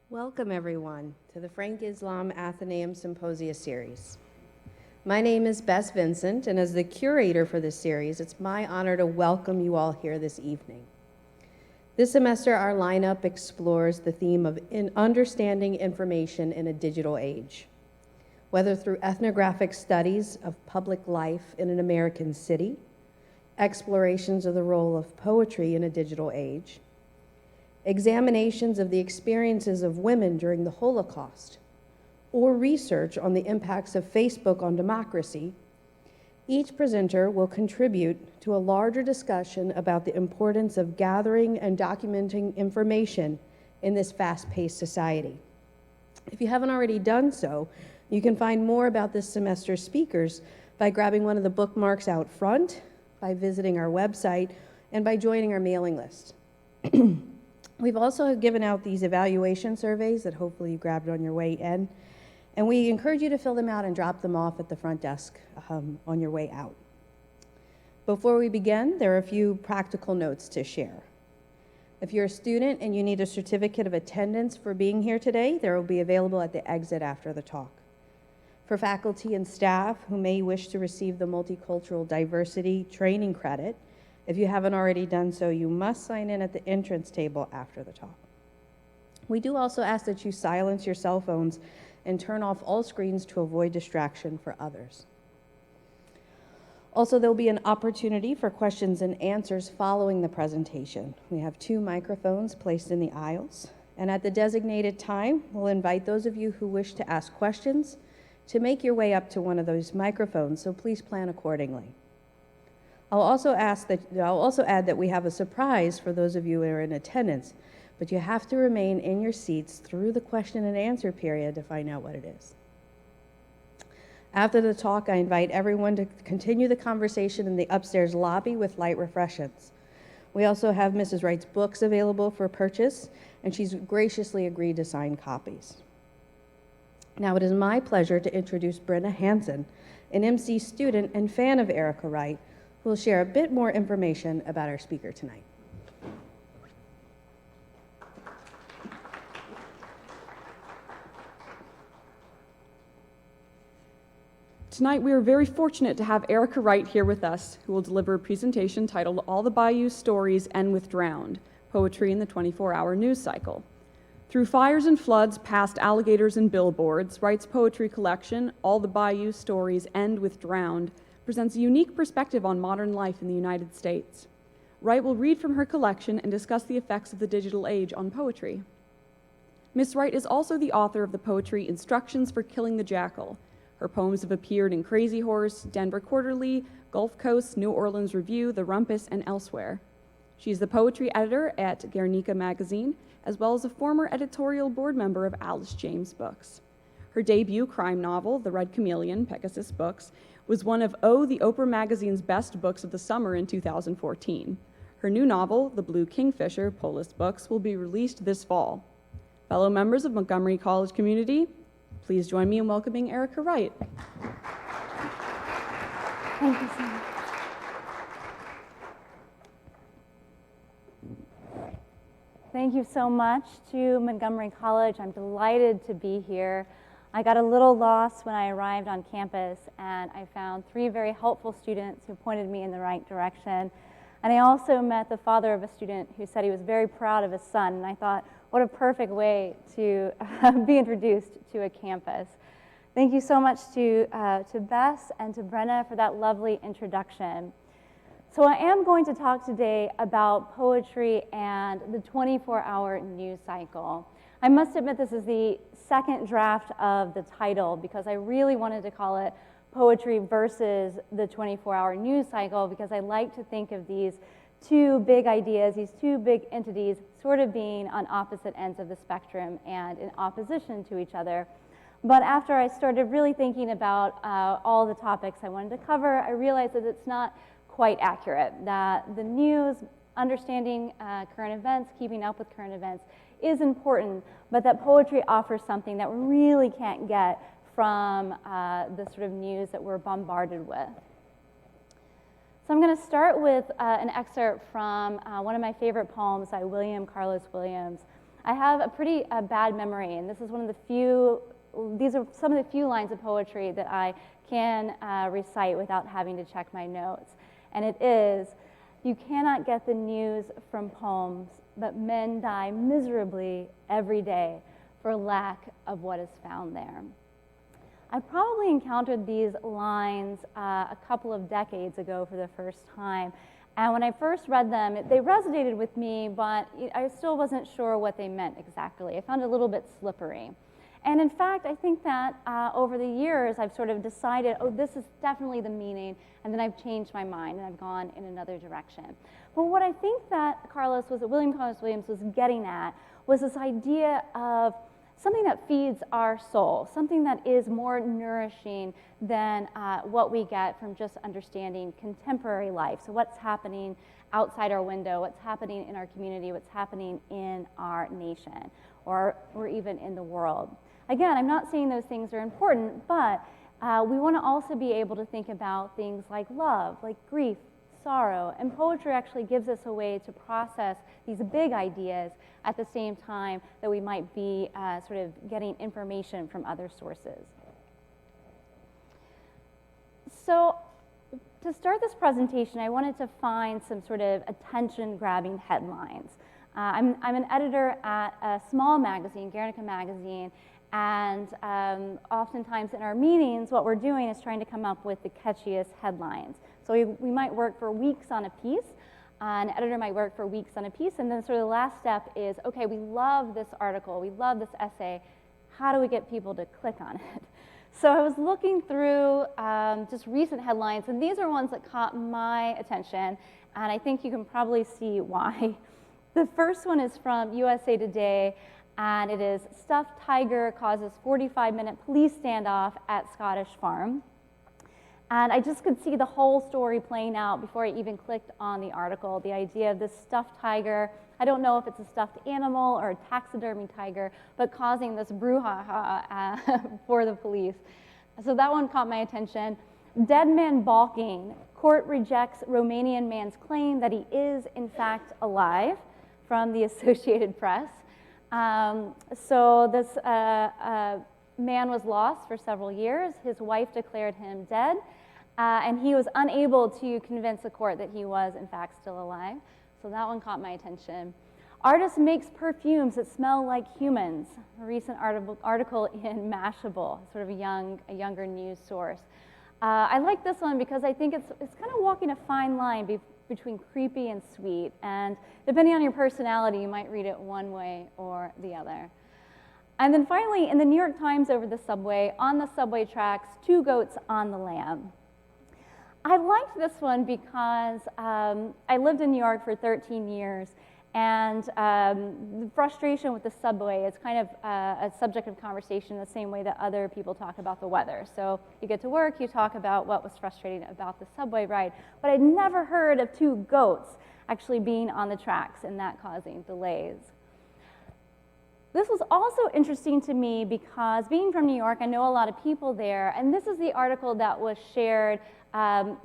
Welcome, everyone, to the Frank Islam Athenaeum Symposia series. My name is Bess Vincent, and as the curator for this series, it's my honor to welcome you all here this evening. This semester, our lineup explores the theme of understanding information in a digital age. Whether through ethnographic studies of public life in an American city, explorations of the role of poetry in a digital age, examinations of the experiences of women during the Holocaust, or research on the impacts of Facebook on democracy, each presenter will contribute to a larger discussion about the importance of gathering and documenting information in this fast-paced society. If you haven't already done so, you can find more about this semester's speakers by grabbing one of the bookmarks out front, by visiting our website, and by joining our mailing list. We've also given out these evaluation surveys that hopefully you grabbed on your way in, and we encourage you to fill them out and drop them off at the front desk on your way out. Before we begin, there are a few practical notes to share. If you're a student and you need a certificate of attendance for being here today, they will be available at the exit after the talk. For faculty and staff who may wish to receive the Multicultural Diversity Training Credit, if you haven't already done so, you must sign in at the entrance table after the talk. We do also ask that you silence your cell phones and turn off all screens to avoid distraction for others. Also, there'll be an opportunity for questions and answers following the presentation. We have 2 microphones placed in the aisles, and at the designated time, we'll invite those of you who wish to ask questions to make your way up to one of those microphones, so please plan accordingly. I'll also add that we have a surprise for those of you who are in attendance, but you have to remain in your seats through the question and answer period to find out what it is. After the talk, I invite everyone to continue the conversation in the upstairs lobby with light refreshments. We also have Mrs. Wright's books available for purchase, and she's graciously agreed to sign copies. Now it is my pleasure to introduce Brenna Hansen, an MC student and fan of Erica Wright, who will share a bit more information about our speaker tonight. Tonight, we are very fortunate to have Erica Wright here with us, who will deliver a presentation titled All the Bayou Stories End with Drowned, Poetry in the 24-Hour News Cycle. Through fires and floods past alligators and billboards, Wright's poetry collection, All the Bayou Stories End with Drowned, presents a unique perspective on modern life in the United States. Wright will read from her collection and discuss the effects of the digital age on poetry. Miss Wright is also the author of the poetry Instructions for Killing the Jackal. Her poems have appeared in Crazy Horse, Denver Quarterly, Gulf Coast, New Orleans Review, The Rumpus, and elsewhere. She is the poetry editor at Guernica magazine, as well as a former editorial board member of Alice James Books. Her debut crime novel, The Red Chameleon, Pegasus Books, was one of the Oprah magazine's best books of the summer in 2014. Her new novel, The Blue Kingfisher, Polis Books, will be released this fall. Fellow members of Montgomery College community, please join me in welcoming Erica Wright. Thank you so much. Thank you so much to Montgomery College. I'm delighted to be here. I got a little lost when I arrived on campus, and I found 3 very helpful students who pointed me in the right direction. And I also met the father of a student who said he was very proud of his son, and I thought, what a perfect way to be introduced to a campus. Thank you so much to Bess and to Brenna for that lovely introduction. So I am going to talk today about poetry and the 24-hour news cycle. I must admit this is the second draft of the title because I really wanted to call it Poetry versus the 24-hour news cycle because I like to think of these 2 big ideas, these 2 big entities sort of being on opposite ends of the spectrum and in opposition to each other. But after I started really thinking about all the topics I wanted to cover, I realized that it's not quite accurate, that the news, understanding current events, keeping up with current events is important, but that poetry offers something that we really can't get from the sort of news that we're bombarded with. So I'm going to start with an excerpt from one of my favorite poems by William Carlos Williams. I have a pretty bad memory, and this is one of the few, these are some of the few lines of poetry that I can recite without having to check my notes. And it is, "You cannot get the news from poems, but men die miserably every day for lack of what is found there." I probably encountered these lines a couple of decades ago for the first time. And when I first read them, they resonated with me, but I still wasn't sure what they meant exactly. I found it a little bit slippery. And in fact, I think that over the years, I've sort of decided, oh, this is definitely the meaning, and then I've changed my mind and I've gone in another direction. But what I think that William Carlos Williams was getting at was this idea of something that feeds our soul, something that is more nourishing than what we get from just understanding contemporary life. So what's happening outside our window, what's happening in our community, what's happening in our nation, or even in the world. Again, I'm not saying those things are important, but we want to also be able to think about things like love, like grief, sorrow, and poetry actually gives us a way to process these big ideas at the same time that we might be sort of getting information from other sources. So to start this presentation, I wanted to find some sort of attention-grabbing headlines. I'm an editor at a small magazine, Guernica Magazine, and oftentimes in our meetings, what we're doing is trying to come up with the catchiest headlines. So we might work for weeks on a piece. An editor might work for weeks on a piece, and then sort of the last step is, okay, we love this article, we love this essay, how do we get people to click on it? So I was looking through just recent headlines, and these are ones that caught my attention, and I think you can probably see why. The first one is from USA Today, and it is, "Stuffed Tiger Causes 45-minute Police Standoff at Scottish Farm." And I just could see the whole story playing out before I even clicked on the article. The idea of this stuffed tiger, I don't know if it's a stuffed animal or a taxidermy tiger, but causing this brouhaha for the police. So that one caught my attention. "Dead man balking. Court rejects Romanian man's claim that he is, in fact, alive," from the Associated Press. So this man was lost for several years. His wife declared him dead. And he was unable to convince the court that he was, in fact, still alive. So that one caught my attention. "Artist makes perfumes that smell like humans." A recent article in Mashable, sort of a younger news source. I like this one because I think it's kind of walking a fine line between creepy and sweet. And depending on your personality, you might read it one way or the other. And then finally, in the New York Times over the subway, "On the subway tracks, 2 goats on the lam." I liked this one because I lived in New York for 13 years, and the frustration with the subway is kind of a subject of conversation the same way that other people talk about the weather. So you get to work, you talk about what was frustrating about the subway ride, but I'd never heard of 2 goats actually being on the tracks and that causing delays. This was also interesting to me because being from New York, I know a lot of people there, and this is the article that was shared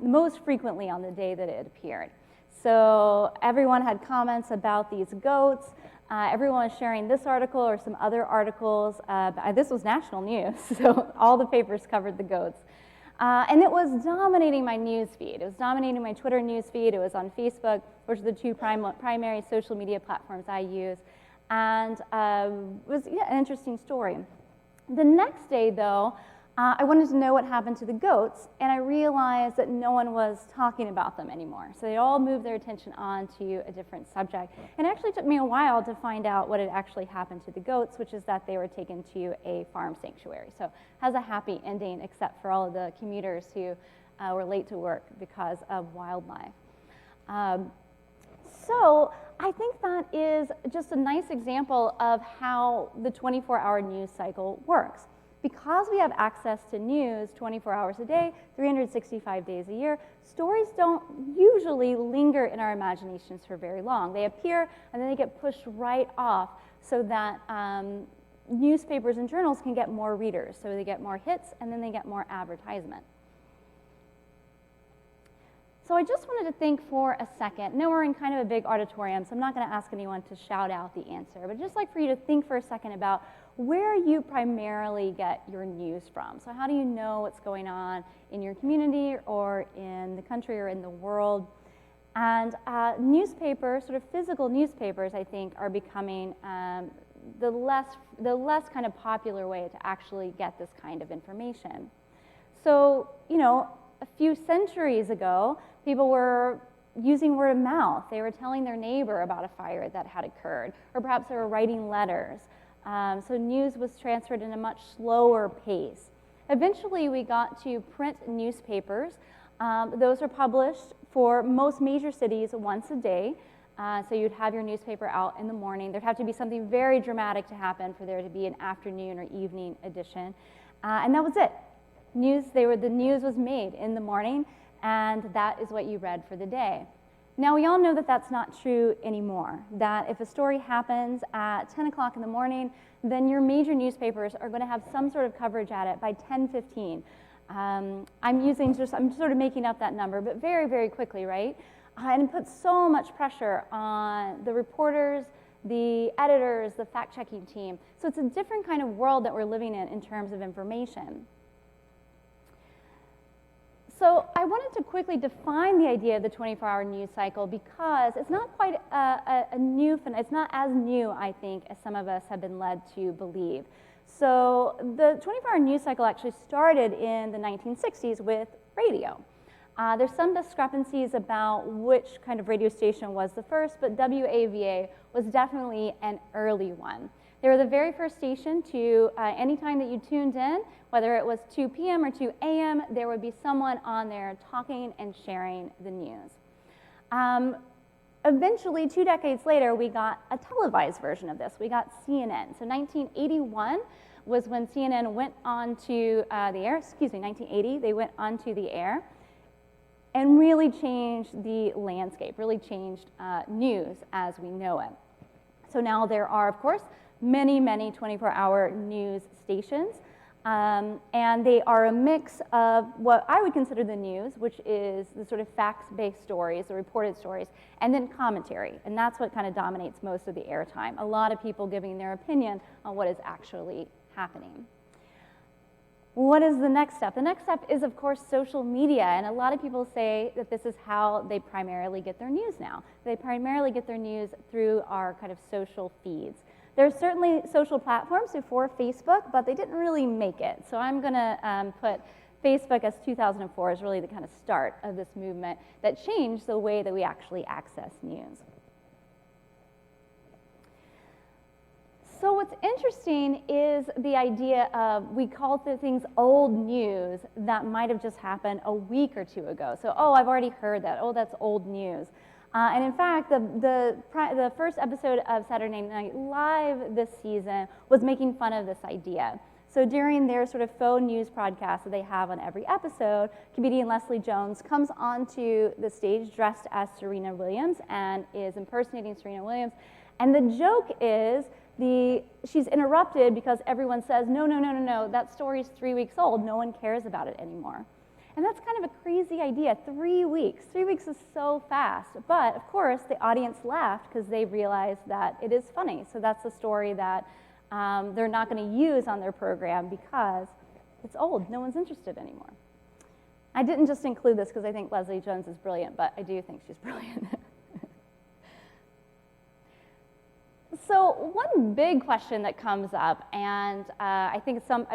most frequently on the day that it appeared. So everyone had comments about these goats. Everyone was sharing this article or some other articles. This was national news, so all the papers covered the goats. And it was dominating my news feed. It was dominating my Twitter news feed. It was on Facebook, which are the 2 primary social media platforms I use. And it was an interesting story. The next day, though, I wanted to know what happened to the goats, and I realized that no one was talking about them anymore. So they all moved their attention on to a different subject. And it actually took me a while to find out what had actually happened to the goats, which is that they were taken to a farm sanctuary. So it has a happy ending, except for all of the commuters who were late to work because of wildlife. So I think that is just a nice example of how the 24-hour news cycle works. Because we have access to news 24 hours a day, 365 days a year, stories don't usually linger in our imaginations for very long. They appear and then they get pushed right off so that newspapers and journals can get more readers. So they get more hits and then they get more advertisement. So I just wanted to think for a second. I know we're in kind of a big auditorium, so I'm not going to ask anyone to shout out the answer, but just like for you to think for a second about where you primarily get your news from. So how do you know what's going on in your community or in the country or in the world? And newspapers, sort of physical newspapers, I think, are becoming the less kind of popular way to actually get this kind of information. So, you know, a few centuries ago, people were using word of mouth. They were telling their neighbor about a fire that had occurred, or perhaps they were writing letters. So news was transferred in a much slower pace. Eventually, we got to print newspapers. Those are published for most major cities once a day. So you'd have your newspaper out in the morning. There'd have to be something very dramatic to happen for there to be an afternoon or evening edition. And that was it. The news was made in the morning, and that is what you read for the day. Now, we all know that that's not true anymore, that if a story happens at 10 o'clock in the morning, then your major newspapers are going to have some sort of coverage at it by 10:15. I'm sort of making up that number, but very, very quickly, right? And it puts so much pressure on the reporters, the editors, the fact-checking team. So it's a different kind of world that we're living in terms of information. So I wanted to quickly define the idea of the 24-hour news cycle because it's not quite a new phenomenon. It's not as new, I think, as some of us have been led to believe. So the 24-hour news cycle actually started in the 1960s with radio. There's some discrepancies about which kind of radio station was the first, but WAVA was definitely an early one. They were the very first station to, anytime that you tuned in, whether it was 2 p.m. or 2 a.m., there would be someone on there talking and sharing the news. Eventually, 2 decades later, we got a televised version of this. We got CNN. So 1981 was when CNN went onto the air. 1980, they went onto the air and really changed the landscape, really changed news as we know it. So now there are, of course, many, many 24-hour news stations, and they are a mix of what I would consider the news, which is the sort of facts-based stories, the reported stories, and then commentary, and that's what kind of dominates most of the airtime. A lot of people giving their opinion on what is actually happening. What is the next step? The next step is, of course, social media, and a lot of people say that this is how they primarily get their news now. They primarily get their news through our kind of social feeds. There's certainly social platforms before Facebook, but they didn't really make it. So I'm going to put Facebook as 2004 as really the kind of start of this movement that changed the way that we actually access news. So what's interesting is the idea of, we call the things old news that might have just happened a week or two ago. So, oh, I've already heard that. Oh, that's old news. And in fact, the first episode of Saturday Night Live this season was making fun of this idea. So during their sort of faux news broadcast that they have on every episode, comedian Leslie Jones comes onto the stage dressed as Serena Williams and is impersonating Serena Williams. And the joke is she's interrupted because everyone says, no, that story's 3 weeks old. No one cares about it anymore. And that's kind of a crazy idea, 3 weeks. 3 weeks is so fast. But of course, the audience laughed because they realized that it is funny. So that's a story that they're not going to use on their program because it's old. No one's interested anymore. I didn't just include this because I think Leslie Jones is brilliant, but I do think she's brilliant. So one big question that comes up, and I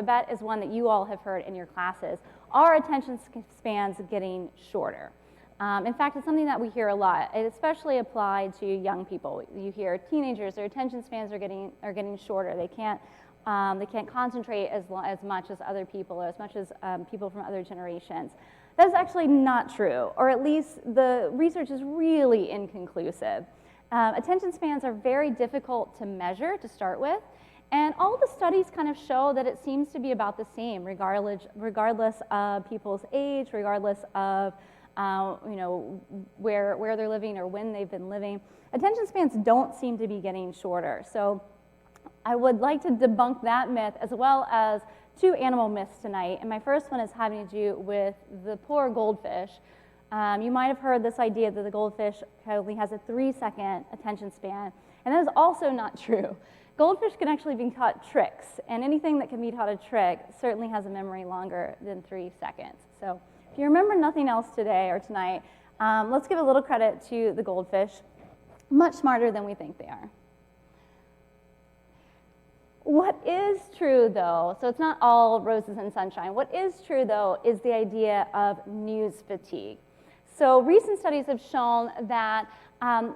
bet is one that you all have heard in your classes, are attention spans getting shorter? In fact, it's something that we hear a lot. It especially applied to young people. You hear teenagers, their attention spans are getting shorter. They can't concentrate as much as other people, or as much as people from other generations. That's actually not true, or at least the research is really inconclusive. Attention spans are very difficult to measure to start with, And all the studies kind of show that it seems to be about the same, regardless of people's age, regardless of where they're living or when they've been living. Attention spans don't seem to be getting shorter. So I would like to debunk that myth as well as 2 animal myths tonight. And my first one is having to do with the poor goldfish. You might have heard this idea that the goldfish only has a 3-second attention span, and that is also not true. Goldfish can actually be taught tricks, and anything that can be taught a trick certainly has a memory longer than 3 seconds. So if you remember nothing else today or tonight, let's give a little credit to the goldfish. Much smarter than we think they are. What is true, though, so it's not all roses and sunshine. What is true, though, is the idea of news fatigue. So recent studies have shown that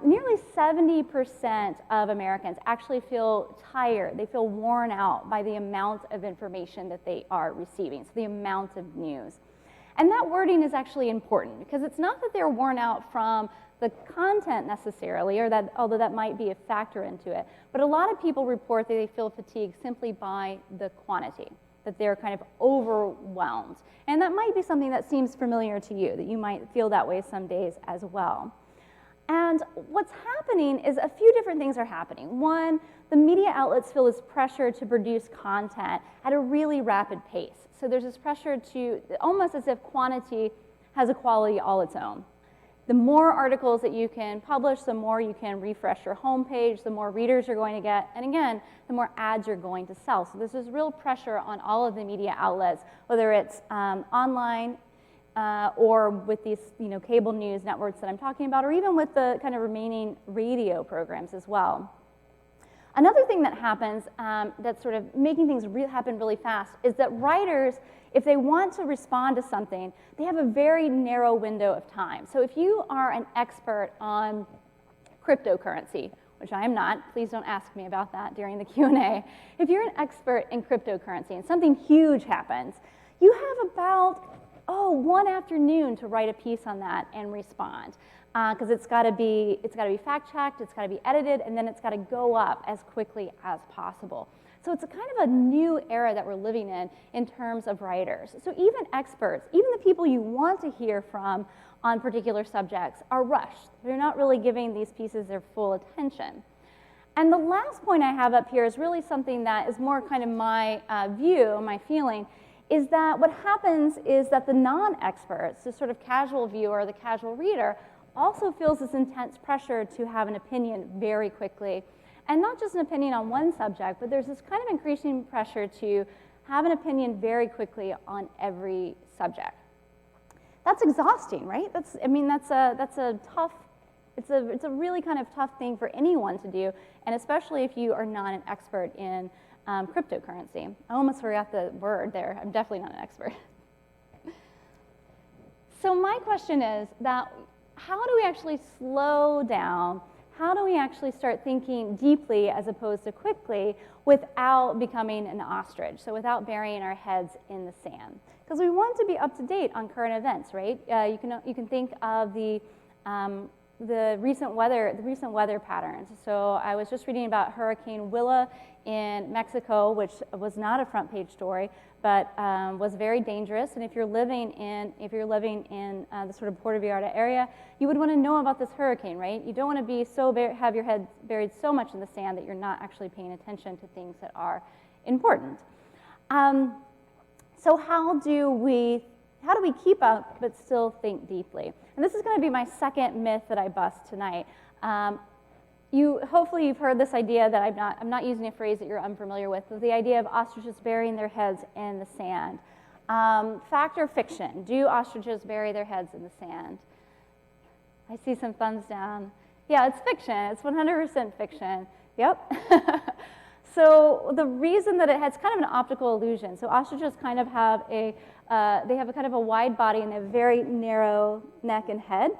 nearly 70% of Americans actually feel tired. They feel worn out by the amount of information that they are receiving, so the amount of news. And that wording is actually important because it's not that they're worn out from the content necessarily, or that, although that might be a factor into it, but a lot of people report that they feel fatigued simply by the quantity, that they're kind of overwhelmed. And that might be something that seems familiar to you, that you might feel that way some days as well. And what's happening is a few different things are happening. One, the media outlets feel this pressure to produce content at a really rapid pace. So there's this pressure to, almost as if quantity has a quality all its own. The more articles that you can publish, the more you can refresh your homepage, the more readers you're going to get, and again, the more ads you're going to sell. So there's this real pressure on all of the media outlets, whether it's online or with these cable news networks that I'm talking about, or even with the kind of remaining radio programs as well. Another thing that happens that's sort of making things happen really fast is that writers, if they want to respond to something, they have a very narrow window of time. So if you are an expert on cryptocurrency, which I am not, please don't ask me about that during the Q&A. If you're an expert in cryptocurrency and something huge happens, you have about, one afternoon to write a piece on that and respond. Because it's got to be fact-checked, it's got to be edited, and then it's got to go up as quickly as possible. So it's a kind of a new era that we're living in terms of writers. So even experts, even the people you want to hear from on particular subjects are rushed. They're not really giving these pieces their full attention. And the last point I have up here is really something that is more kind of my view, my feeling, is that what happens is that the non-experts, the sort of casual viewer, the casual reader, also feels this intense pressure to have an opinion very quickly. And not just an opinion on one subject, but there's this kind of increasing pressure to have an opinion very quickly on every subject. That's exhausting, right? It's a really kind of tough thing for anyone to do, and especially if you are not an expert in cryptocurrency. I almost forgot the word there. I'm definitely not an expert. So my question is that how do we actually slow down? How do we actually start thinking deeply as opposed to quickly without becoming an ostrich, so without burying our heads in the sand? Because we want to be up to date on current events, right? You can think of the recent weather patterns. So I was just reading about Hurricane Willa in Mexico, which was not a front page story, but was very dangerous. And if you're living in the sort of Puerto Vallarta area, you would want to know about this hurricane, right? You don't want to be have your head buried so much in the sand that you're not actually paying attention to things that are important. So how do we keep up but still think deeply? And this is going to be my second myth that I bust tonight. Hopefully you've heard this idea that I'm not using a phrase that you're unfamiliar with, but the idea of ostriches burying their heads in the sand. Fact or fiction? Do ostriches bury their heads in the sand? I see some thumbs down. Yeah, it's fiction. It's 100% fiction. Yep. So the reason that it's kind of an optical illusion. So ostriches kind of have a kind of a wide body and a very narrow neck and head.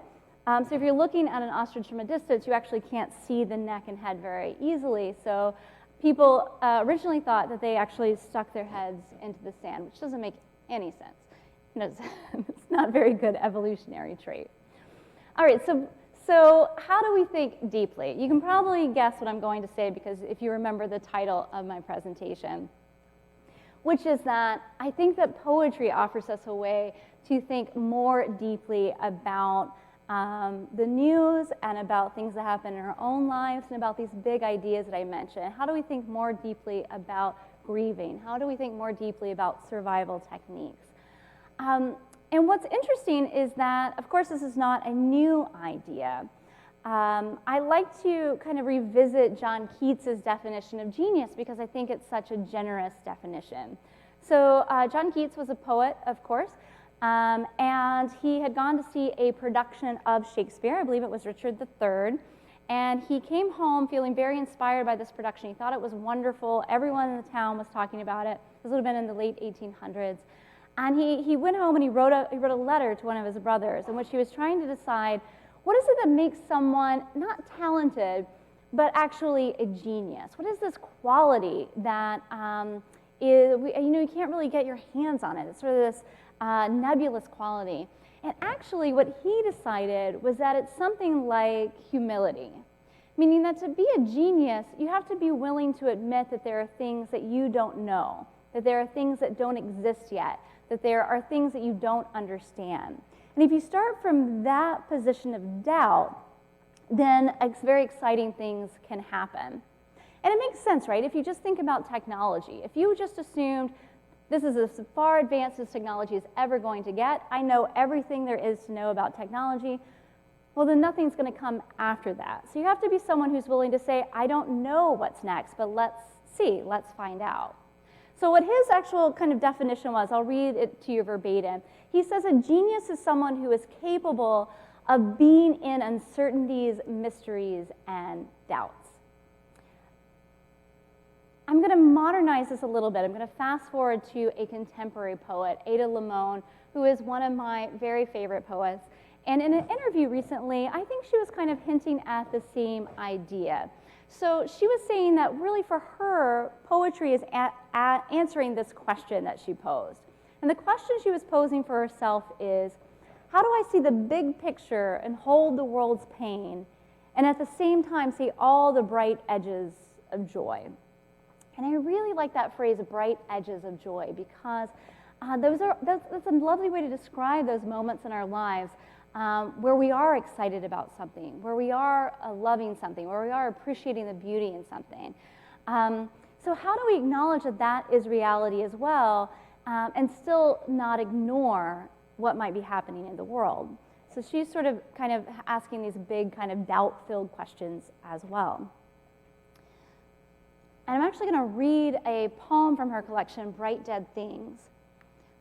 So if you're looking at an ostrich from a distance, you actually can't see the neck and head very easily. So people originally thought that they actually stuck their heads into the sand, which doesn't make any sense. It's not a very good evolutionary trait. All right, so So how do we think deeply? You can probably guess what I'm going to say because if you remember the title of my presentation, which is that I think that poetry offers us a way to think more deeply about the news and about things that happen in our own lives and about these big ideas that I mentioned. How do we think more deeply about grieving? How do we think more deeply about survival techniques? And what's interesting is that, of course, this is not a new idea. I like to kind of revisit John Keats's definition of genius because I think it's such a generous definition. So John Keats was a poet, of course, and he had gone to see a production of Shakespeare. I believe it was Richard III. And he came home feeling very inspired by this production. He thought it was wonderful. Everyone in the town was talking about it. This would have been in the late 1800s. And he went home and he wrote a letter to one of his brothers in which he was trying to decide what is it that makes someone not talented, but actually a genius? What is this quality that you can't really get your hands on it? It's sort of this nebulous quality. And actually what he decided was that it's something like humility, meaning that to be a genius, you have to be willing to admit that there are things that you don't know, that there are things that don't exist yet, that there are things that you don't understand. And if you start from that position of doubt, then very exciting things can happen. And it makes sense, right? If you just think about technology, if you just assumed this is as far advanced as technology is ever going to get, I know everything there is to know about technology, well, then nothing's going to come after that. So you have to be someone who's willing to say, I don't know what's next, but let's see, let's find out. So what his actual kind of definition was, I'll read it to you verbatim. He says a genius is someone who is capable of being in uncertainties, mysteries, and doubts. I'm going to modernize this a little bit. I'm going to fast forward to a contemporary poet, Ada Lamone, who is one of my very favorite poets. And in an interview recently, I think she was kind of hinting at the same idea. So she was saying that really for her, poetry is answering this question that she posed. And the question she was posing for herself is, how do I see the big picture and hold the world's pain, and at the same time see all the bright edges of joy? And I really like that phrase, bright edges of joy, because that's a lovely way to describe those moments in our lives where we are excited about something, where we are loving something, where we are appreciating the beauty in something. So how do we acknowledge that that is reality as well, and still not ignore what might be happening in the world? So she's sort of kind of asking these big kind of doubt-filled questions as well. And I'm actually going to read a poem from her collection, Bright Dead Things,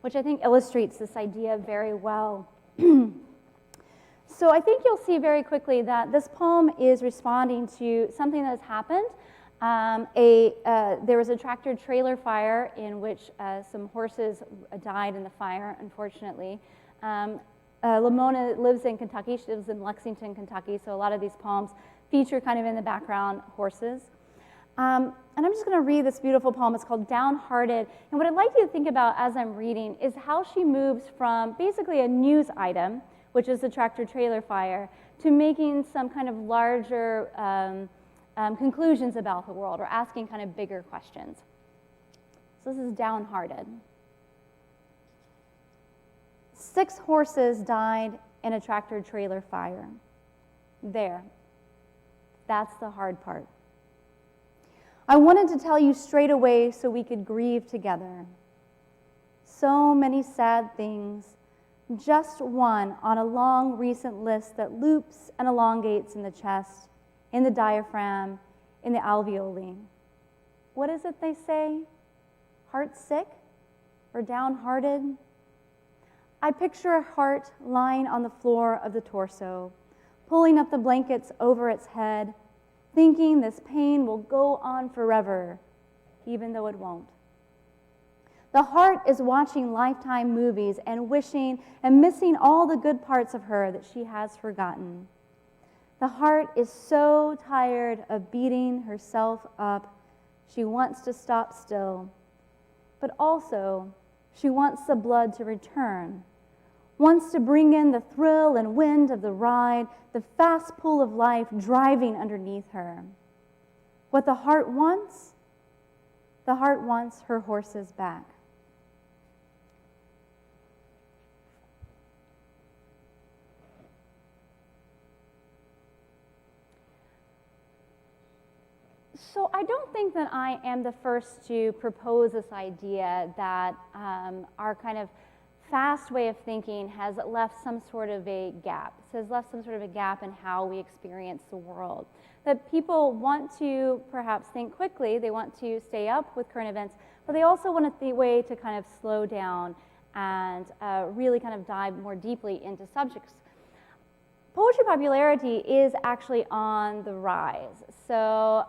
which I think illustrates this idea very well. So I think you'll see very quickly that this poem is responding to something that has happened. There was a tractor-trailer fire in which some horses died in the fire, unfortunately. Lamone lives in Kentucky. She lives in Lexington, Kentucky, so a lot of these poems feature kind of in the background horses. And I'm just going to read this beautiful poem. It's called Downhearted. And what I'd like you to think about as I'm reading is how she moves from basically a news item, which is the tractor-trailer fire, to making some kind of larger conclusions about the world, or asking kind of bigger questions. So this is Downhearted. 6 horses died in a tractor-trailer fire. There. That's the hard part. I wanted to tell you straight away so we could grieve together. So many sad things, just one on a long recent list that loops and elongates in the chest, in the diaphragm, in the alveoli. What is it they say? Heart sick or downhearted? I picture a heart lying on the floor of the torso, pulling up the blankets over its head, thinking this pain will go on forever, even though it won't. The heart is watching Lifetime movies and wishing and missing all the good parts of her that she has forgotten. The heart is so tired of beating herself up, she wants to stop still, but also she wants the blood to return, wants to bring in the thrill and wind of the ride, the fast pull of life driving underneath her. What the heart wants her horse's back. So I don't think that I am the first to propose this idea that our kind of fast way of thinking has left some sort of a gap. It has left some sort of a gap in how we experience the world. That people want to perhaps think quickly, they want to stay up with current events, but they also want a way to kind of slow down and really kind of dive more deeply into subjects. Poetry popularity is actually on the rise. So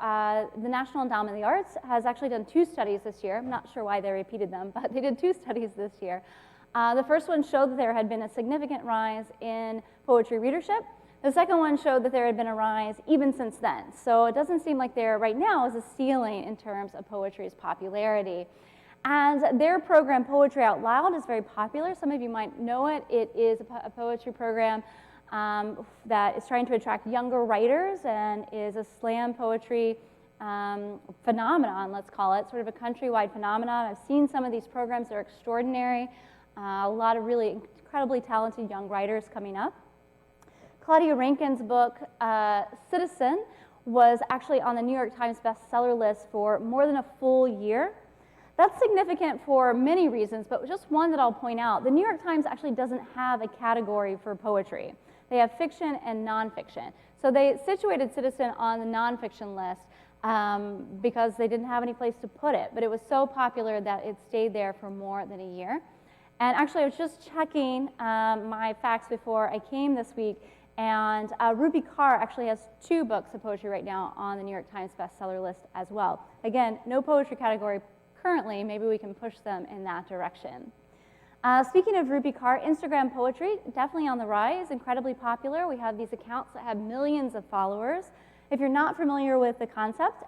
the National Endowment of the Arts has actually done 2 studies this year. I'm not sure why they repeated them, but they did 2 studies this year. The first one showed that there had been a significant rise in poetry readership. The second one showed that there had been a rise even since then. So it doesn't seem like there right now is a ceiling in terms of poetry's popularity. And their program, Poetry Out Loud, is very popular. Some of you might know it. It is a poetry program that is trying to attract younger writers and is a slam poetry phenomenon, let's call it, sort of a countrywide phenomenon. I've seen some of these programs. They're extraordinary. A lot of really incredibly talented young writers coming up. Claudia Rankine's book, Citizen, was actually on the New York Times bestseller list for more than a full year. That's significant for many reasons, but just one that I'll point out. The New York Times actually doesn't have a category for poetry. They have fiction and nonfiction. So they situated Citizen on the nonfiction list because they didn't have any place to put it. But it was so popular that it stayed there for more than a year. And actually, I was just checking my facts before I came this week, and Ruby Carr actually has 2 books of poetry right now on the New York Times bestseller list as well. Again, no poetry category currently. Maybe we can push them in that direction. Speaking of Ruby Carr, Instagram poetry, definitely on the rise, incredibly popular. We have these accounts that have millions of followers. If you're not familiar with the concept,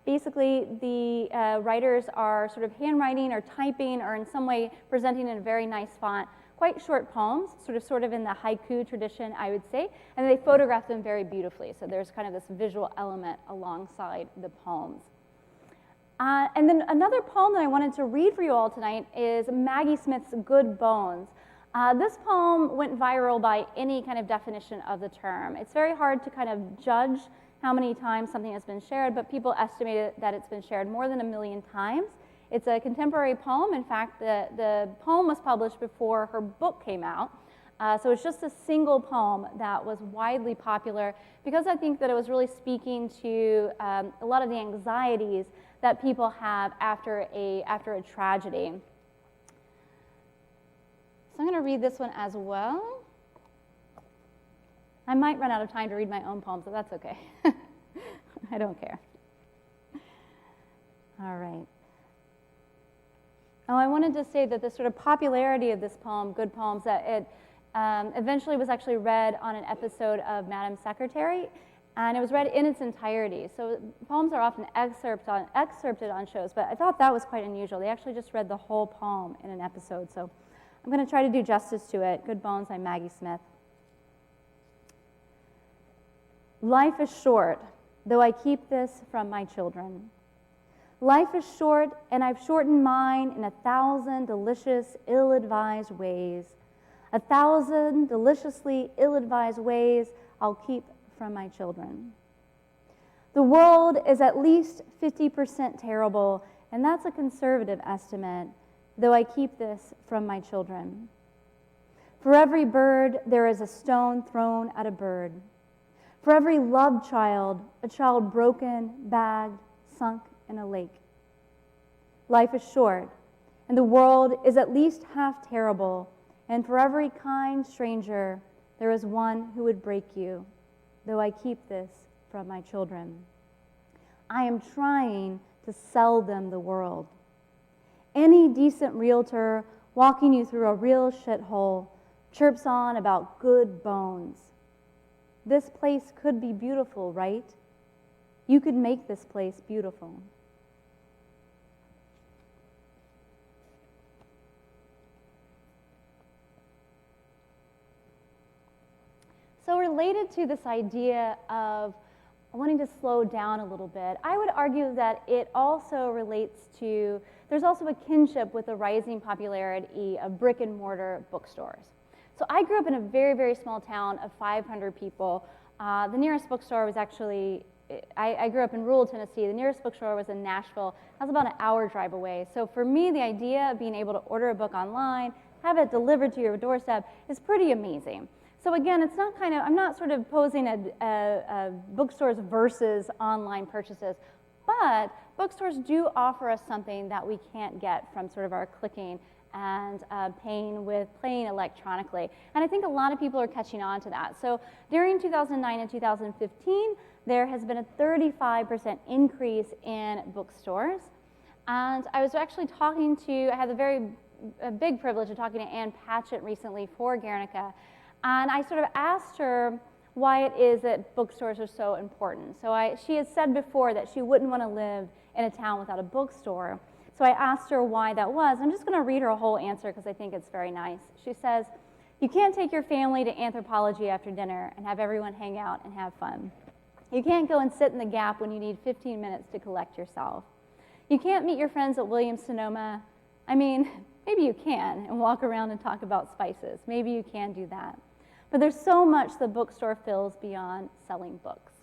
basically the writers are sort of handwriting or typing or in some way presenting in a very nice font, quite short poems, sort of in the haiku tradition, I would say, and they photograph them very beautifully. So there's kind of this visual element alongside the poems. And then another poem that I wanted to read for you all tonight is Maggie Smith's Good Bones. This poem went viral by any kind of definition of the term. It's very hard to kind of judge how many times something has been shared, but people estimate that it's been shared more than 1 million times. It's a contemporary poem. In fact, the poem was published before her book came out. So it's just a single poem that was widely popular because I think that it was really speaking to a lot of the anxieties that people have after a tragedy. So I'm going to read this one as well. I might run out of time to read my own poem, so that's okay. I don't care. All right. Oh, I wanted to say that the sort of popularity of this poem, Good Poems, that it eventually was actually read on an episode of Madam Secretary, and it was read in its entirety. So poems are often excerpted on shows, but I thought that was quite unusual. They actually just read the whole poem in an episode, so I'm going to try to do justice to it. Good Bones by Maggie Smith. Life is short, though I keep this from my children. Life is short, and I've shortened mine in 1,000 delicious, ill-advised ways. 1,000 deliciously ill-advised ways I'll keep from my children. The world is at least 50% terrible, and that's a conservative estimate, though I keep this from my children. For every bird, there is a stone thrown at a bird. For every loved child, a child broken, bagged, sunk in a lake. Life is short, and the world is at least half terrible, and for every kind stranger, there is one who would break you, though I keep this from my children. I am trying to sell them the world. Any decent realtor walking you through a real shithole chirps on about good bones. This place could be beautiful, right? You could make this place beautiful. So related to this idea of wanting to slow down a little bit, I would argue that it also relates to, there's also a kinship with the rising popularity of brick and mortar bookstores. So I grew up in a very, very small town of 500 people. The nearest bookstore was actually, I grew up in rural Tennessee. The nearest bookstore was in Nashville. That was about an hour drive away. So for me, the idea of being able to order a book online, have it delivered to your doorstep is pretty amazing. So again, it's not kind of, I'm not sort of posing a bookstores versus online purchases, but bookstores do offer us something that we can't get from sort of our clicking and playing electronically. And I think a lot of people are catching on to that. So during 2009 and 2015, there has been a 35% increase in bookstores. And I was actually talking to, I had a big privilege of talking to Ann Patchett recently for Guernica. And I sort of asked her why it is that bookstores are so important. So she has said before that she wouldn't want to live in a town without a bookstore. So I asked her why that was. I'm just going to read her whole answer because I think it's very nice. She says, "You can't take your family to Anthropology after dinner and have everyone hang out and have fun. You can't go and sit in the Gap when you need 15 minutes to collect yourself. You can't meet your friends at Williams-Sonoma. I mean, maybe you can and walk around and talk about spices. Maybe you can do that. But there's so much the bookstore fills beyond selling books."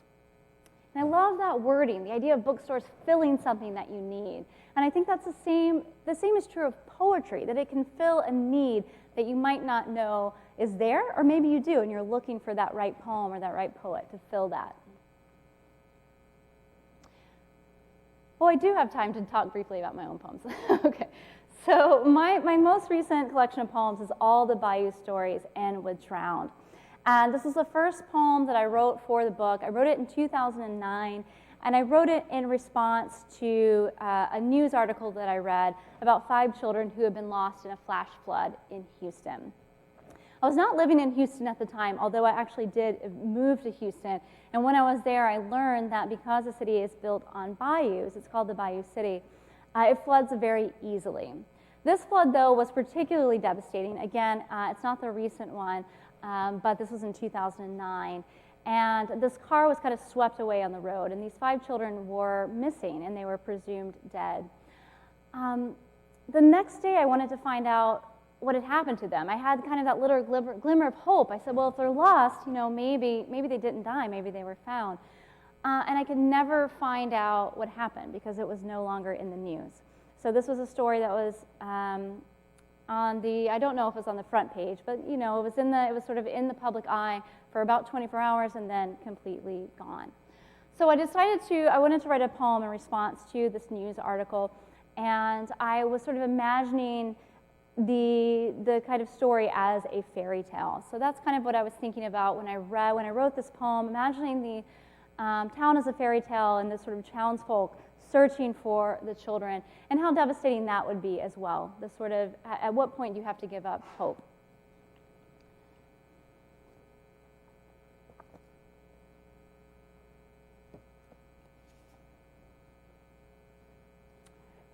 And I love that wording, the idea of bookstores filling something that you need. And I think that's the same is true of poetry, that it can fill a need that you might not know is there, or maybe you do, and you're looking for that right poem or that right poet to fill that. Well, I do have time to talk briefly about my own poems. Okay. So my most recent collection of poems is All the Bayou Stories End with Drowned. And this is the first poem that I wrote for the book. I wrote it in 2009, and I wrote it in response to a news article that I read about 5 children who had been lost in a flash flood in Houston. I was not living in Houston at the time, although I actually did move to Houston. And when I was there, I learned that because the city is built on bayous, it's called the Bayou City, it floods very easily. This flood, though, was particularly devastating. Again, it's not the recent one, but this was in 2009. And this car was kind of swept away on the road, and these 5 children were missing, and they were presumed dead. The next day, I wanted to find out what had happened to them. I had kind of that little glimmer of hope. I said, well, if they're lost, you know, maybe they didn't die, maybe they were found. And I could never find out what happened because it was no longer in the news. So this was a story that was on the, I don't know if it was on the front page, but you know, it was sort of in the public eye for about 24 hours and then completely gone. So I wanted to write a poem in response to this news article, and I was sort of imagining the kind of story as a fairy tale. So that's kind of what I was thinking about when I wrote this poem, imagining the town as a fairy tale and this sort of townsfolk searching for the children, and how devastating that would be as well. The sort of, at what point you have to give up hope.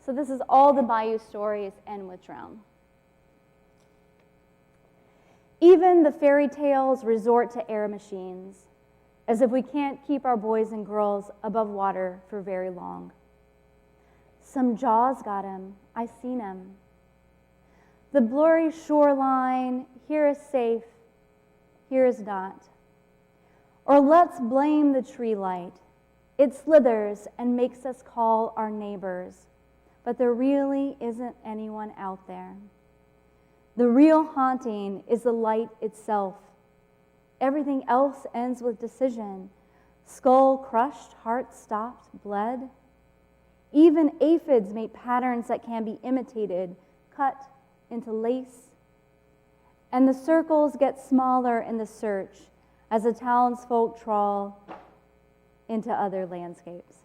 So this is All the Bayou Stories End with Drowned. Even the fairy tales resort to air machines, as if we can't keep our boys and girls above water for very long. Some jaws got him, I seen him. The blurry shoreline, here is safe, here is not. Or let's blame the tree light. It slithers and makes us call our neighbors, but there really isn't anyone out there. The real haunting is the light itself. Everything else ends with decision. Skull crushed, heart stopped, bled. Even aphids make patterns that can be imitated, cut into lace. And the circles get smaller in the search as the townsfolk trawl into other landscapes.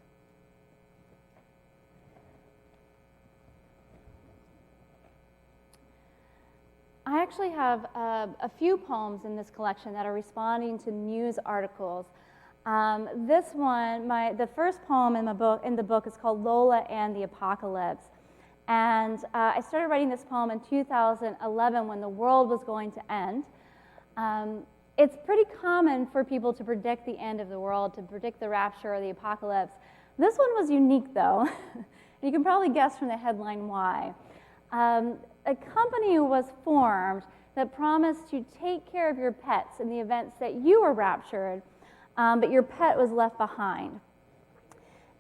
I actually have a few poems in this collection that are responding to news articles. This one, the first poem in the book is called Lola and the Apocalypse. And I started writing this poem in 2011 when the world was going to end. It's pretty common for people to predict the end of the world, to predict the rapture or the apocalypse. This one was unique, though. You can probably guess from the headline why. A company was formed that promised to take care of your pets in the events that you were raptured, but your pet was left behind.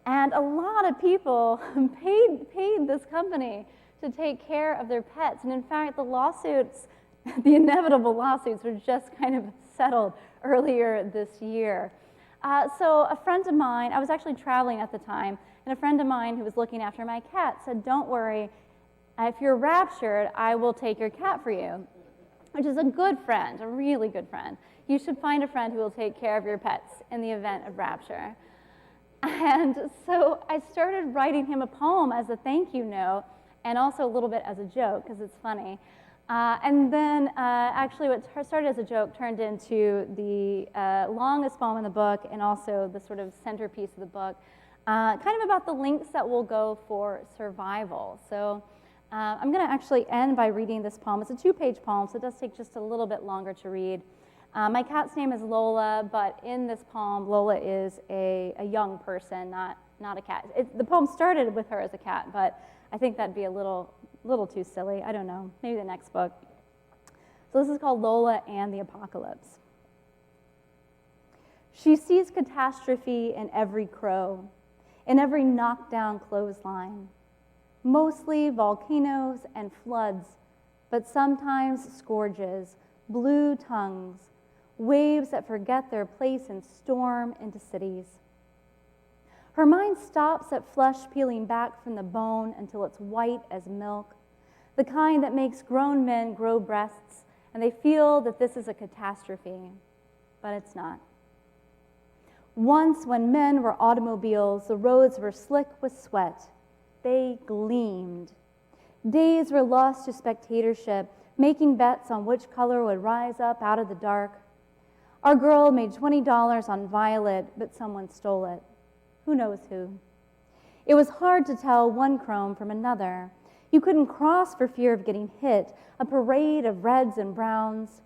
And a lot of people paid this company to take care of their pets. And in fact, the lawsuits, the inevitable lawsuits, were just kind of settled earlier this year. So a friend of mine, I was actually traveling at the time, and a friend of mine who was looking after my cat said, "Don't worry, if you're raptured, I will take your cat for you," which is a good friend, a really good friend. You should find a friend who will take care of your pets in the event of rapture. And so I started writing him a poem as a thank you note, and also a little bit as a joke, because it's funny. And then actually what started as a joke turned into the longest poem in the book, and also the sort of centerpiece of the book, kind of about the links that will go for survival. So I'm going to actually end by reading this poem. It's a 2-page poem, so it does take just a little bit longer to read. My cat's name is Lola, but in this poem, Lola is a young person, not a cat. The poem started with her as a cat, but I think that'd be a little too silly. I don't know. Maybe the next book. So this is called Lola and the Apocalypse. She sees catastrophe in every crow, in every knockdown clothesline, mostly volcanoes and floods, but sometimes scourges, blue tongues, waves that forget their place and storm into cities. Her mind stops at flesh peeling back from the bone until it's white as milk, the kind that makes grown men grow breasts, and they feel that this is a catastrophe, but it's not. Once, when men were automobiles, the roads were slick with sweat. They gleamed. Days were lost to spectatorship, making bets on which color would rise up out of the dark. Our girl made $20 on violet, but someone stole it. Who knows who? It was hard to tell one chrome from another. You couldn't cross for fear of getting hit, a parade of reds and browns.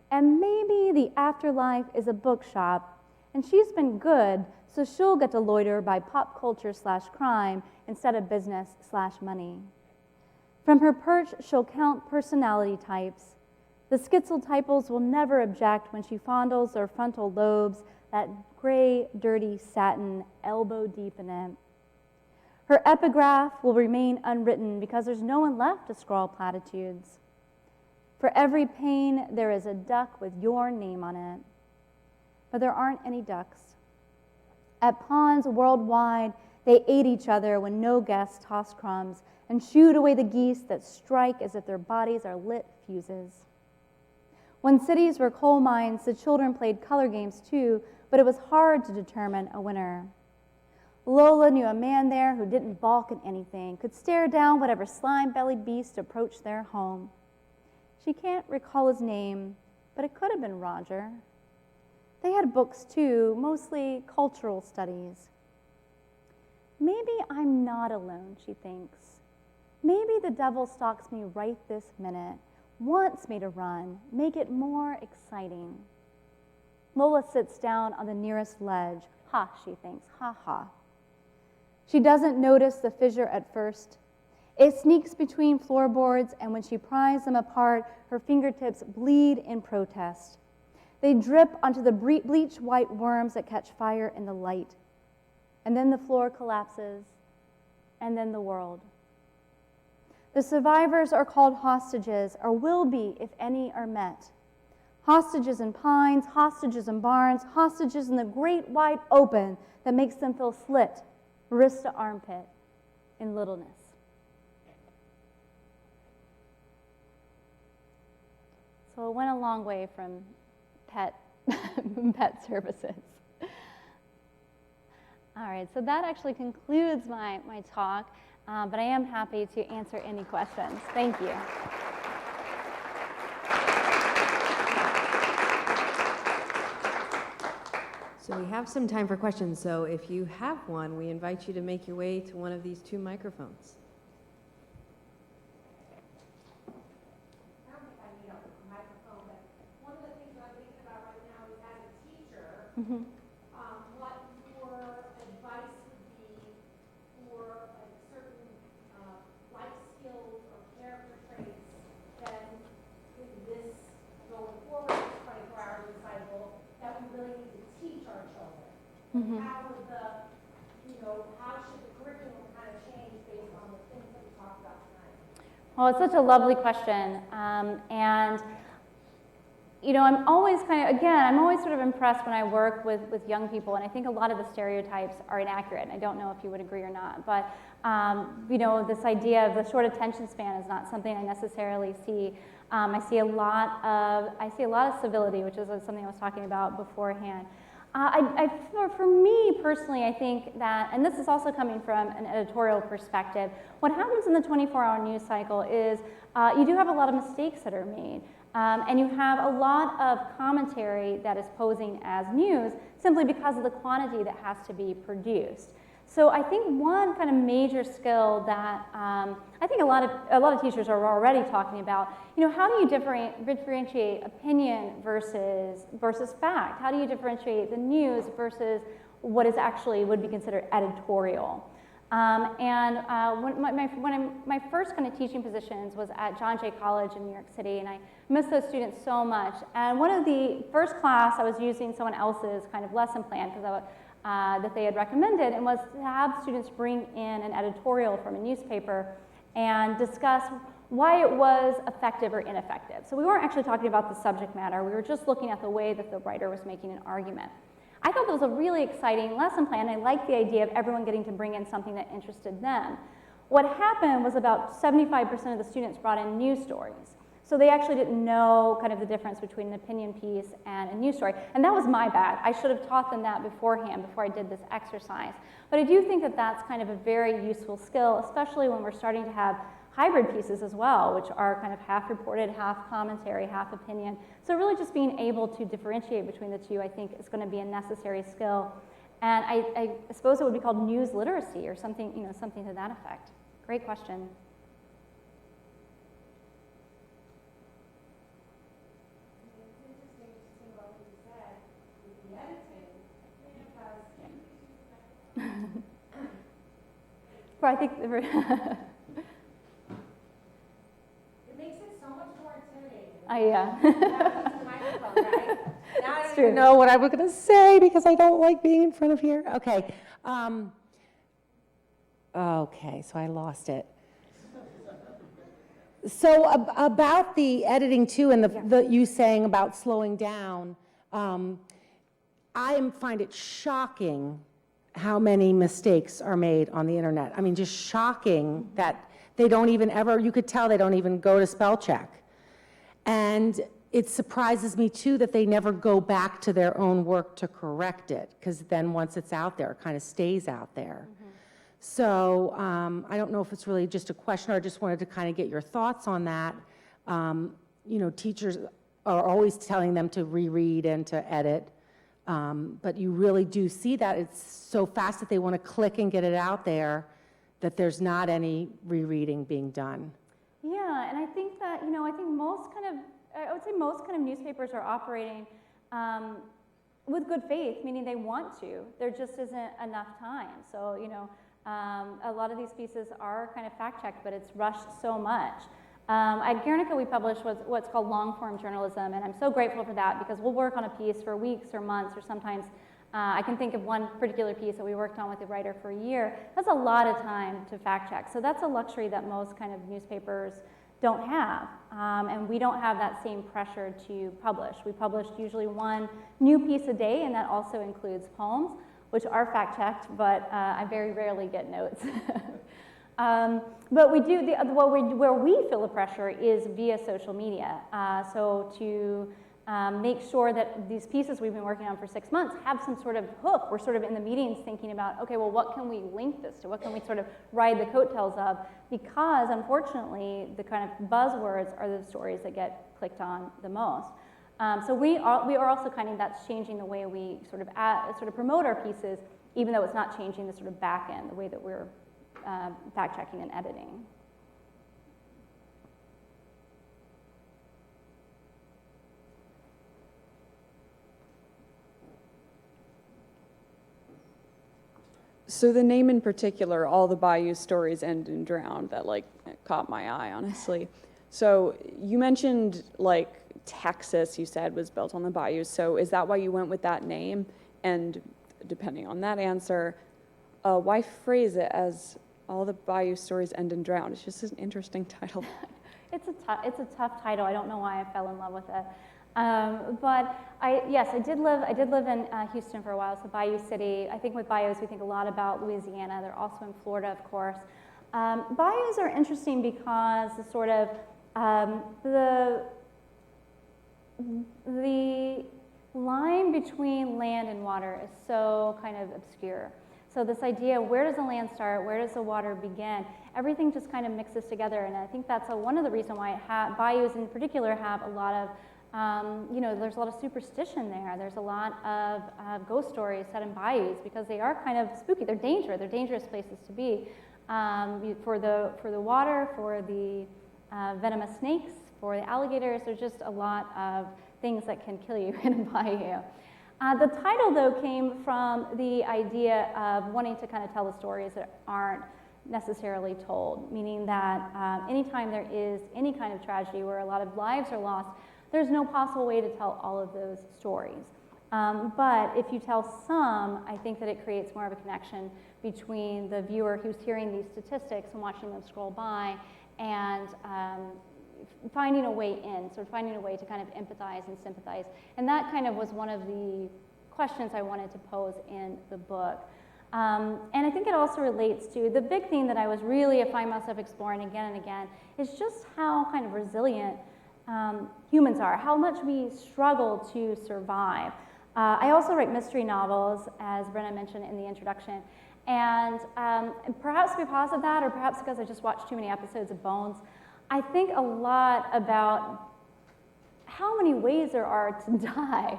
And maybe the afterlife is a bookshop, and she's been good, so she'll get to loiter by pop culture/crime instead of business/money. From her perch, she'll count personality types. The schizotypals will never object when she fondles their frontal lobes, that gray, dirty satin, elbow deep in it. Her epigraph will remain unwritten because there's no one left to scrawl platitudes. For every pain, there is a duck with your name on it. But there aren't any ducks. At ponds worldwide, they ate each other when no guests tossed crumbs and shooed away the geese that strike as if their bodies are lit fuses. When cities were coal mines, the children played color games too, but it was hard to determine a winner. Lola knew a man there who didn't balk at anything, could stare down whatever slime-bellied beast approached their home. She can't recall his name, but it could have been Roger. They had books too, mostly cultural studies. Maybe I'm not alone, she thinks. Maybe the devil stalks me right this minute, wants me to run, make it more exciting. Lola sits down on the nearest ledge. Ha, she thinks, ha ha. She doesn't notice the fissure at first. It sneaks between floorboards, and when she pries them apart, her fingertips bleed in protest. They drip onto the bleach white worms that catch fire in the light. And then the floor collapses, and then the world. The survivors are called hostages, or will be if any are met. Hostages in pines, hostages in barns, hostages in the great wide open that makes them feel slit, wrist to armpit, in littleness. So it went a long way from pet services. All right, so that actually concludes my talk, but I am happy to answer any questions. Thank you. So we have some time for questions, so if you have one, we invite you to make your way to one of these 2 microphones. I don't think I need a microphone, but one of the things I'm thinking about right what your advice would be for like certain life skills or character traits that in this going forward this 24-hour news cycle that we really need to teach our children. How would how should the curriculum kind of change based on the things that we talked about tonight? Well, it's such a lovely question, and I'm always I'm always sort of impressed when I work with young people, and I think a lot of the stereotypes are inaccurate. I don't know if you would agree or not, but this idea of the short attention span is not something I necessarily see. I see a lot of civility, which is something I was talking about beforehand. For me personally, I think that, and this is also coming from an editorial perspective, what happens in the 24-hour news cycle is you do have a lot of mistakes that are made. And you have a lot of commentary that is posing as news simply because of the quantity that has to be produced. So I think one kind of major skill that I think a lot of teachers are already talking about, how do you differentiate opinion versus fact? How do you differentiate the news versus what is actually would be considered editorial? When my first kind of teaching positions was at John Jay College in New York City, and I miss those students so much. And one of the first class, I was using someone else's kind of lesson plan that they had recommended, and was to have students bring in an editorial from a newspaper and discuss why it was effective or ineffective. So we weren't actually talking about the subject matter. We were just looking at the way that the writer was making an argument. I thought that was a really exciting lesson plan. I liked the idea of everyone getting to bring in something that interested them. What happened was about 75% of the students brought in news stories. So they actually didn't know kind of the difference between an opinion piece and a news story. And that was my bad. I should have taught them that beforehand, before I did this exercise. But I do think that that's kind of a very useful skill, especially when we're starting to have hybrid pieces as well, which are kind of half reported, half commentary, half opinion. So really just being able to differentiate between the two, I think, is going to be a necessary skill. And I suppose it would be called news literacy or something, something to that effect. Great question. But I think it makes it so much more intimidating. Yeah. Right? Now I don't true. even know what I was going to say because I don't like being in front of here. Okay. Okay, so I lost it. So about the editing too, and the you saying about slowing down, I find it shocking how many mistakes are made on the internet. I mean, just shocking that they don't even ever, you could tell they don't even go to spell check. And it surprises me too that they never go back to their own work to correct it, because then once it's out there, it kind of stays out there. So I don't know if it's really just a question, or I just wanted to kind of get your thoughts on that. Teachers are always telling them to reread and to edit. But you really do see that it's so fast that they want to click and get it out there that there's not any rereading being done. Yeah, and I think that, I think I would say most kind of newspapers are operating with good faith, meaning they want to. There just isn't enough time. So, a lot of these pieces are kind of fact-checked, but it's rushed so much. At Guernica, we publish what's called long-form journalism, and I'm so grateful for that because we'll work on a piece for weeks or months, or sometimes I can think of one particular piece that we worked on with the writer for a year. That's a lot of time to fact-check, so that's a luxury that most kind of newspapers don't have, and we don't have that same pressure to publish. We publish usually one new piece a day, and that also includes poems, which are fact-checked, but I very rarely get notes. But we do, where we feel the pressure is via social media. So to make sure that these pieces we've been working on for 6 months have some sort of hook. We're sort of in the meetings thinking about, okay, well, what can we link this to? What can we sort of ride the coattails of? Because unfortunately, the kind of buzzwords are the stories that get clicked on the most. So we are also kind of, that's changing the way we sort of promote our pieces, even though it's not changing the sort of back end, the way that we're fact-checking and editing. So the name in particular, All the Bayou Stories End and Drowned, that like caught my eye, honestly. So you mentioned like Texas, you said, was built on the bayous. So is that why you went with that name? And depending on that answer, why phrase it as All the Bayou Stories End and Drowned? It's just an interesting title. It's a tough title. I don't know why I fell in love with it. But I did live in Houston for a while, so Bayou City. I think with bayous, we think a lot about Louisiana. They're also in Florida, of course. Bayous are interesting because the sort of the line between land and water is so kind of obscure. So this idea, where does the land start, where does the water begin, everything just kind of mixes together, and I think that's one of the reasons why bayous in particular have a lot of, there's a lot of superstition there. There's a lot of ghost stories set in bayous because they are kind of spooky. They're dangerous places to be for the water, for the venomous snakes, for the alligators. There's just a lot of things that can kill you in a bayou. The title, though, came from the idea of wanting to kind of tell the stories that aren't necessarily told, meaning that anytime there is any kind of tragedy where a lot of lives are lost, there's no possible way to tell all of those stories. But if you tell some, I think that it creates more of a connection between the viewer who's hearing these statistics and watching them scroll by and finding a way in, sort of finding a way to kind of empathize and sympathize. And that kind of was one of the questions I wanted to pose in the book. And I think it also relates to the big thing that I find myself exploring again and again is just how kind of resilient humans are, how much we struggle to survive. I also write mystery novels, as Brenna mentioned in the introduction, and perhaps because of that, or perhaps because I just watched too many episodes of Bones, I think a lot about how many ways there are to die.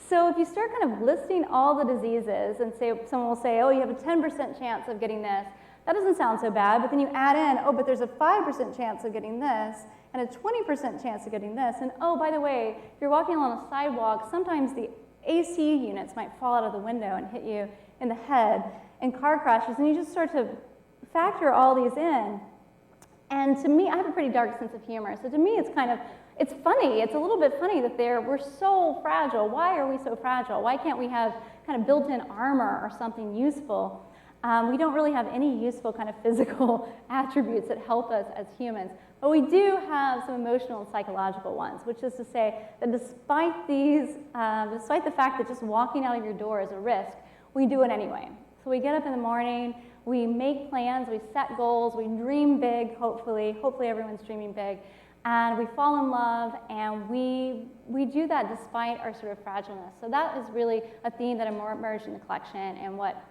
So if you start kind of listing all the diseases and someone will say, oh, you have a 10% chance of getting this, that doesn't sound so bad, but then you add in, oh, but there's a 5% chance of getting this, and a 20% chance of getting this, and oh, by the way, if you're walking along a sidewalk, sometimes the AC units might fall out of the window and hit you in the head, and car crashes, and you just start to factor all these in. And to me, I have a pretty dark sense of humor, so to me it's funny, it's a little bit funny that we're so fragile. Why are we so fragile? Why can't we have kind of built-in armor or something useful? We don't really have any useful kind of physical attributes that help us as humans, but we do have some emotional and psychological ones, which is to say that despite the fact that just walking out of your door is a risk, we do it anyway. So we get up in the morning, we make plans, we set goals, we dream big, hopefully everyone's dreaming big, and we fall in love, and we do that despite our sort of fragileness. So that is really a theme that emerged in the collection and what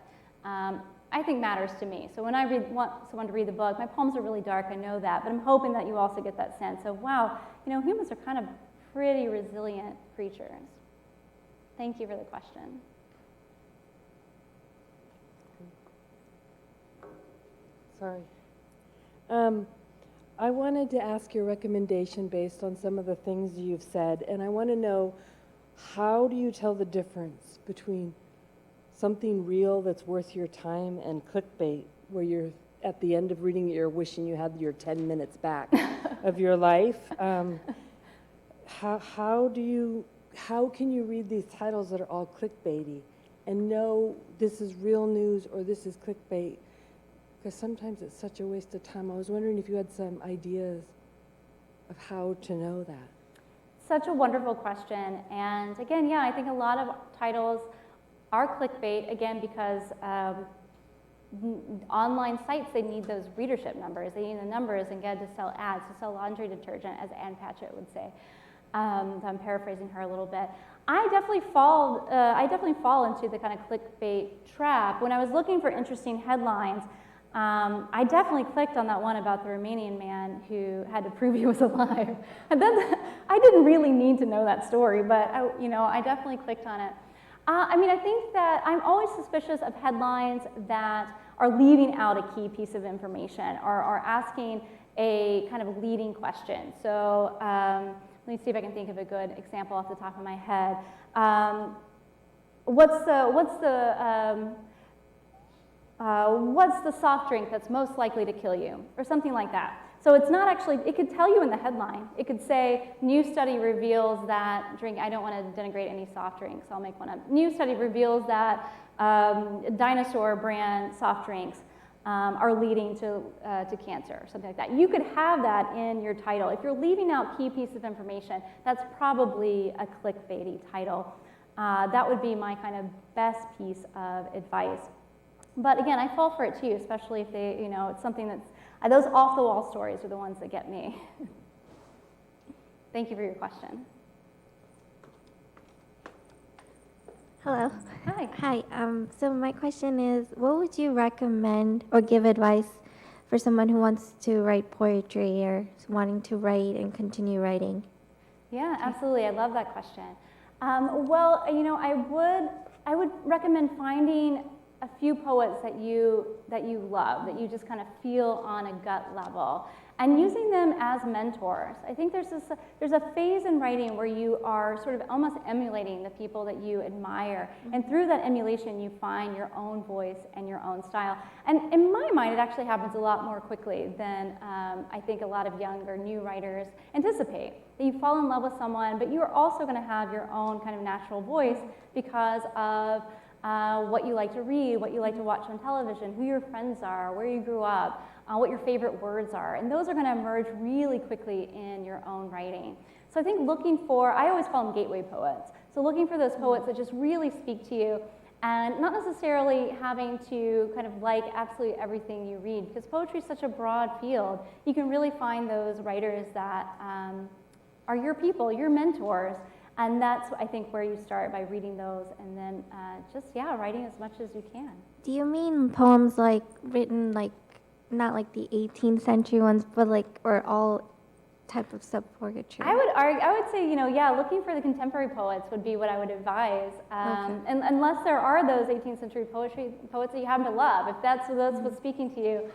I think matters to me. So when I want someone to read the book, my poems are really dark, I know that, but I'm hoping that you also get that sense of, wow, humans are kind of pretty resilient creatures. Thank you for the question. Sorry. I wanted to ask your recommendation based on some of the things you've said, and I want to know, how do you tell the difference between something real that's worth your time and clickbait, where you're at the end of reading it, you're wishing you had your 10 minutes back of your life? How can you read these titles that are all clickbaity and know this is real news or this is clickbait? Because sometimes it's such a waste of time. I was wondering if you had some ideas of how to know that. Such a wonderful question. And again, I think a lot of titles are clickbait, again, because online sites, they need those readership numbers. They need the numbers and get to sell ads, to sell laundry detergent, as Ann Patchett would say. I'm paraphrasing her a little bit. I definitely fall into the kind of clickbait trap. When I was looking for interesting headlines, I definitely clicked on that one about the Romanian man who had to prove he was alive. And then I didn't really need to know that story, but I definitely clicked on it. I think that I'm always suspicious of headlines that are leaving out a key piece of information or are asking a kind of leading question. So let me see if I can think of a good example off the top of my head. what's the soft drink that's most likely to kill you, or something like that. So it's not actually, it could tell you in the headline. It could say, new study reveals that drink, I don't want to denigrate any soft drinks, I'll make one up. New study reveals that dinosaur brand soft drinks are leading to cancer, or something like that. You could have that in your title. If you're leaving out key piece of information, that's probably a clickbaity title. That would be my kind of best piece of advice. But again, I fall for it too, especially if they, it's something that's, those off-the-wall stories are the ones that get me. Thank you for your question. Hello. Hi. Hi. So my question is, what would you recommend or give advice for someone who wants to write poetry or is wanting to write and continue writing? Yeah, absolutely. I love that question. Well, I would recommend finding a few poets that you love, that you just kind of feel on a gut level, and using them as mentors. I think there's a phase in writing where you are sort of almost emulating the people that you admire, and through that emulation you find your own voice and your own style. And in my mind, it actually happens a lot more quickly than I think a lot of young or new writers anticipate. That you fall in love with someone, but you are also going to have your own kind of natural voice because of what you like to read, what you like to watch on television, who your friends are, where you grew up, what your favorite words are. And those are going to emerge really quickly in your own writing. So I think looking for, I always call them gateway poets. So looking for those poets that just really speak to you, and not necessarily having to kind of like absolutely everything you read, because poetry is such a broad field. You can really find those writers that are your people, your mentors. And that's, I think, where you start, by reading those and then writing as much as you can. Do you mean poems like written like, not like the 18th century ones, but like, or all type of sub-poetry? I would say, looking for the contemporary poets would be what I would advise. Okay. And unless there are those 18th century poets that you happen to love, if that's what's speaking to you,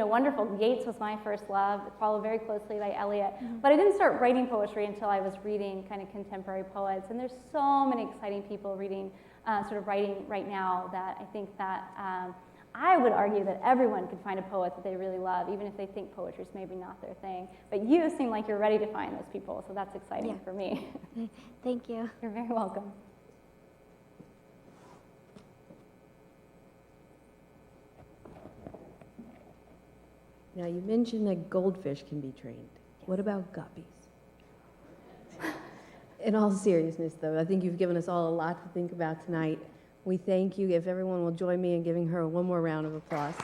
wonderful. Yeats was my first love, followed very closely by Eliot. But I didn't start writing poetry until I was reading kind of contemporary poets. And there's so many exciting people writing right now that I think that I would argue that everyone could find a poet that they really love, even if they think poetry is maybe not their thing. But you seem like you're ready to find those people, so that's exciting for me. Thank you. You're very welcome. Now, you mentioned that goldfish can be trained. What about guppies? In all seriousness, though, I think you've given us all a lot to think about tonight. We thank you. If everyone will join me in giving her one more round of applause.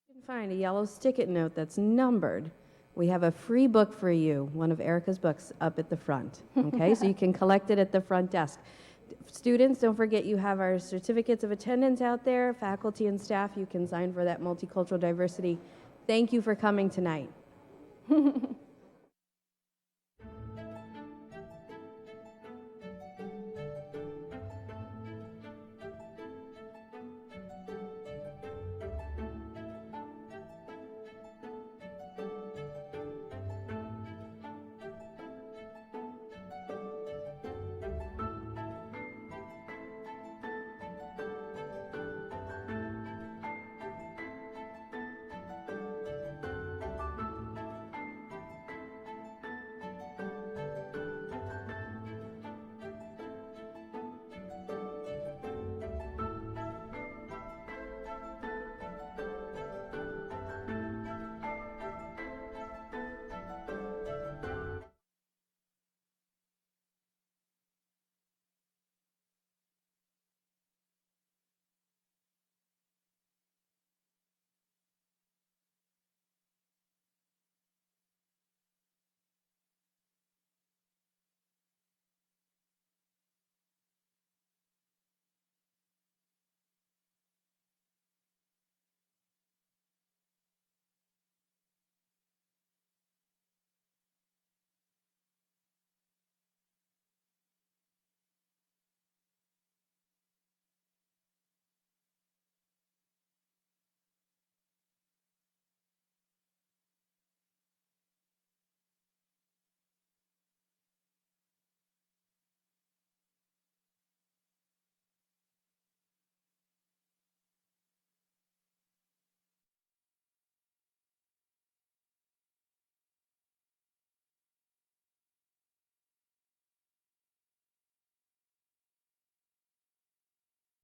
You can find a yellow stick-it note that's numbered. We have a free book for you, one of Erica's books, up at the front. Okay, so you can collect it at the front desk. Students, don't forget you have our certificates of attendance out there. Faculty and staff, you can sign for that multicultural diversity. Thank you for coming tonight.